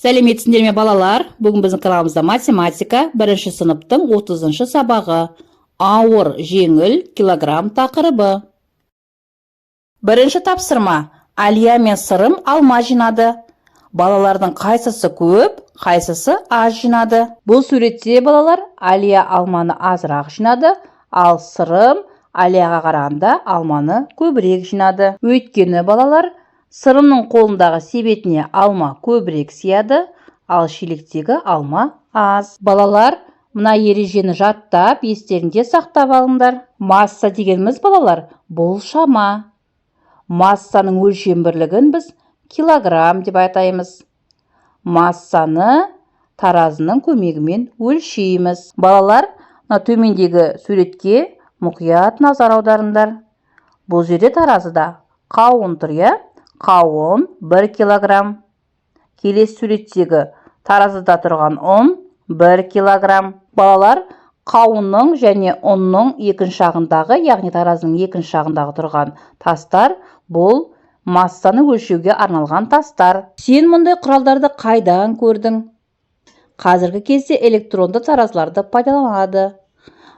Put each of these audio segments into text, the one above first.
Сәлеметсіңдер ме балалар? Бүгін біздің каналымызда математика 1 сыныптың 30 сабағы. Ауыр, жеңіл, килограмм тақырыбы. Бірінші тапсырма. Алия мен Сырым алма жинады. Балалардың қайсысы көп, қайсысы аз жинады? Бұл суретте балалар Алия алманы азырақ жинады, ал Сырым Алияға қарағанда алманы көбірек жинады. Өйткені балалар Сырымның қолындағы себетіне алма көбірек сияды, ал шелектегі алма аз. Балалар, мына ережені жаттап, естерінде сақтап алыңдар. Масса дегеніміз балалар, бұл шама. Массаның өлшем бірлігін біз килограмм деп айтаймыз. Массаны таразының көмегімен өлшейміз. Балалар, төмендегі суретке мұқият назар аударыңдар. Бұл жерде таразыда қауын тұр, иә? Қауын 1 килограмм. Келесі суреттегі таразыда тұрған ұн 1 килограмм. Балалар, қауынның және ұнның екінші жағындағы, яғни таразының екінші жағындағы тұрған тастар, бұл массаны өлшеуге арналған тастар. Сен мұндай құралдарды қайдан көрдің? Қазіргі кезде электронды таразыларды пайдаланады.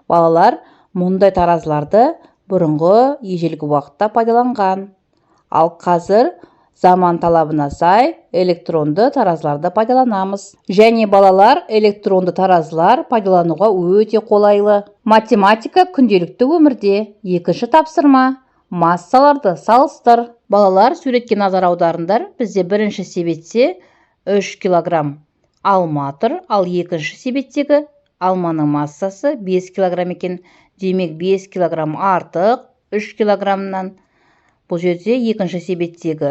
Балалар, мұндай таразыларды бұрынғы ежелгі уақытта пайдаланған. Ал қазір заман талабына сай электронды таразыларды пайдаланамыз. Және балалар, электронды таразылар пайдалануға өте қолайлы. Математика күнделікті өмірде. Екінші тапсырма. Массаларды салыстыр. Балалар, суретке назар аударыңдар. Бізде бірінші себетте 3 килограмм алма тұр, ал екінші себеттегі алманың массасы 5 килограмм екен. Демек 5 килограмм артық 3 килограммнан. Бұл жерде екінші себеттегі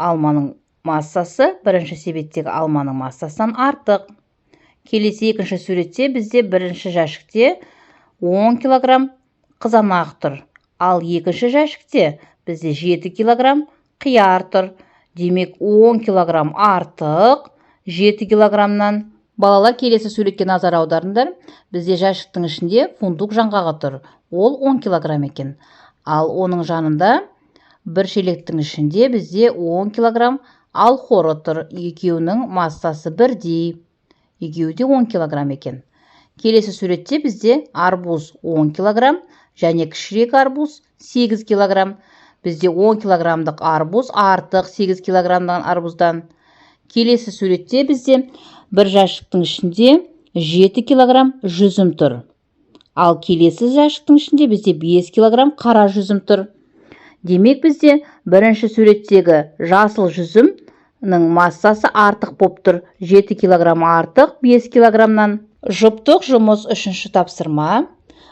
алманың массасы бірінші себеттегі алманың массасынан артық. Келесі екінші суретте бізде бірінші жәшікте 10 килограмм қызанақ тұр, ал екінші жәшікте бізде 7 килограмм қияр тұр. Демек 10 килограмм артық 7 килограммнан. Балалар, келесі суретке назар аударыңдар. Бізде жәшіктің ішінде фундук жаңғағы тұр. Ол 10 килограмм екен. Ал оның жанында бір шелектің ішінде бізде 10 килограмм алхоры тұр. Екеуінің массасы бірдей. Екеуі де 10 килограмм екен. Келесі суретте бізде арбуз 10 килограмм және кішірек арбуз 8 килограмм. Бізде 10 килограммдық арбуз артық 8 килограммдан арбуздан. Келесі суретте бізде бір жәшіктің ішінде 7 килограмм жүзім тұр. Ал келесі жәшіктің ішінде бізде 5 килограмм қара жүзім тұр. Демек бізде бірінші суреттегі жасыл жүзімнің массасы артық боп тұр. 7 килограмм артық 5 килограммнан. Жұптық жұмыс үшінші тапсырма.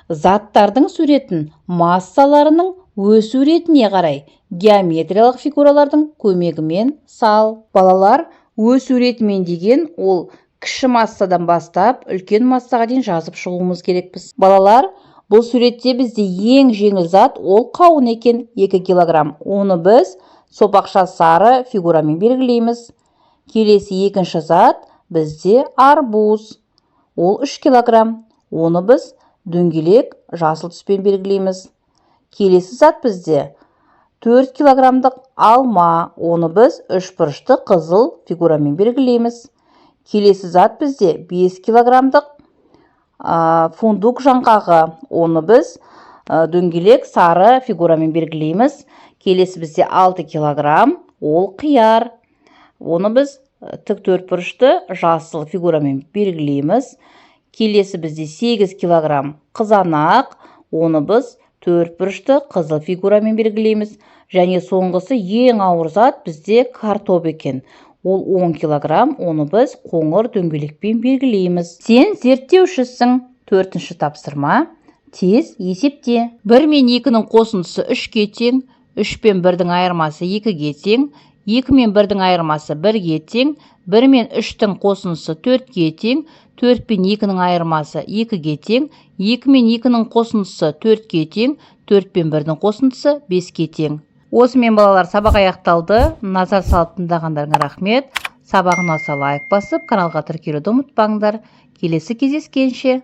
Заттардың суретін массаларының өсу ретіне қарай геометриялық фигуралардың көмегімен сал. Балалар, өсу ретімен деген ол кіші массадан бастап үлкен массаға дейін жазып шығуымыз керекпіз. Балалар, бұл суретте бізде ең жеңіл зат ол қауын екен, 2 килограмм. Оны біз сопақша сары фигурамен белгілейміз. Келесі екінші зат бізде арбуз. Ол 3 килограмм. Оны біз дөңгелек жасыл түспен белгілейміз. Келесі зат бізде 4 килограммдық алма. Оны біз үшбұрышты қызыл фигурамен белгілейміз. Келесі зат бізде 5 килограммдық фундук жаңғағы. Оны біз дөңгелек сары фигурамен белгілейміз. Келесі бізде 6 килограмм, ол қияр. Оны біз тік төртбұрышты жасыл фигурамен белгілейміз. Келесі бізде 8 килограмм қызанақ. Оны біз төртбұрышты қызыл фигурамен белгілейміз. Және соңғысы ең ауыр зат бізде картоп екен. Ол 10 килограмм, оны біз қоңыр дөңгелекпен белгілейміз. Сен зерттеушісің. Төртінші тапсырма. Тез есепте. 1 мен 2-ның қосындысы 3-ге тең, 3 пен 1-дің айырмасы 2-ге тең, 2 мен 1-дің айырмасы 1-ге тең, 1 мен 3-тің қосындысы 4-ге тең, 4 пен 2-ның айырмасы 2-ге тең, 2 мен 2-ның қосындысы 4-ге тең, 4 пен 1-дің қосындысы 5-ге тең. Осымен балалар, сабақ аяқталды. Назар салып тыңдағандарыңа рахмет. Сабағын ұнаса лайк басып, каналға тіркелуді ұмытпаңдар. Келесі кездескенше.